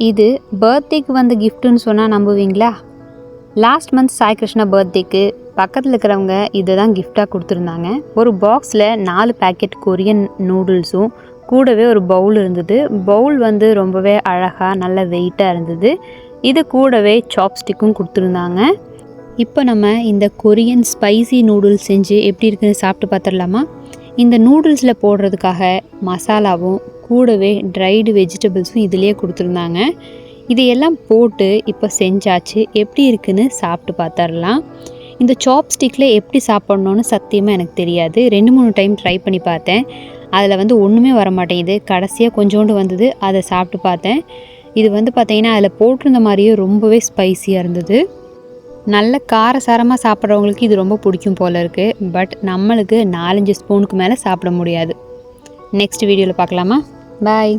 இது பர்த்டேக்கு வந்த கிஃப்ட்டுன்னு சொன்னால் நம்புவீங்களா? லாஸ்ட் மந்த் சாய் கிருஷ்ணா பர்த்டேக்கு பக்கத்தில் இருக்கிறவங்க இதை தான் கிஃப்டாக கொடுத்துருந்தாங்க. ஒரு பாக்ஸில் 4 பேக்கெட் கொரியன் நூடுல்ஸும் கூடவே ஒரு பவுல் இருந்தது. பவுல் வந்து ரொம்பவே அழகாக நல்ல வெயிட்டாக இருந்தது. இது கூடவே சாப்ஸ்டிக்கும் கொடுத்துருந்தாங்க. இப்போ நம்ம இந்த கொரியன் ஸ்பைசி நூடுல்ஸ் செஞ்சு எப்படி இருக்குன்னு சாப்பிட்டு பார்த்துடலாமா? இந்த நூடுல்ஸில் போடுறதுக்காக மசாலாவும் கூடவே ட்ரைடு வெஜிடபிள்ஸும் இதிலே கொடுத்துருந்தாங்க. இதையெல்லாம் போட்டு இப்போ செஞ்சாச்சு. எப்படி இருக்குன்னு சாப்பிட்டு பார்த்துடலாம். இந்த சாப்ஸ்டிக்கில் எப்படி சாப்பிட்ணுன்னு சத்தியமாக எனக்கு தெரியாது. 2-3 டைம் ட்ரை பண்ணி பார்த்தேன். அதில் வந்து ஒன்றுமே வர மாட்டேங்குது. கடைசியாக கொஞ்சோண்டு வந்தது, அதை சாப்பிட்டு பார்த்தேன். இது வந்து பார்த்திங்கன்னா அதில் போட்டிருந்த மாதிரியே ரொம்பவே ஸ்பைஸியாக இருந்தது. நல்ல காரசாரமாக சாப்பிட்றவங்களுக்கு இது ரொம்ப பிடிக்கும் போல் இருக்குது. பட் நம்மளுக்கு 4-5 ஸ்பூனுக்கு மேலே சாப்பிட முடியாது. நெக்ஸ்ட் வீடியோவில் பார்க்கலாமா? பாய்.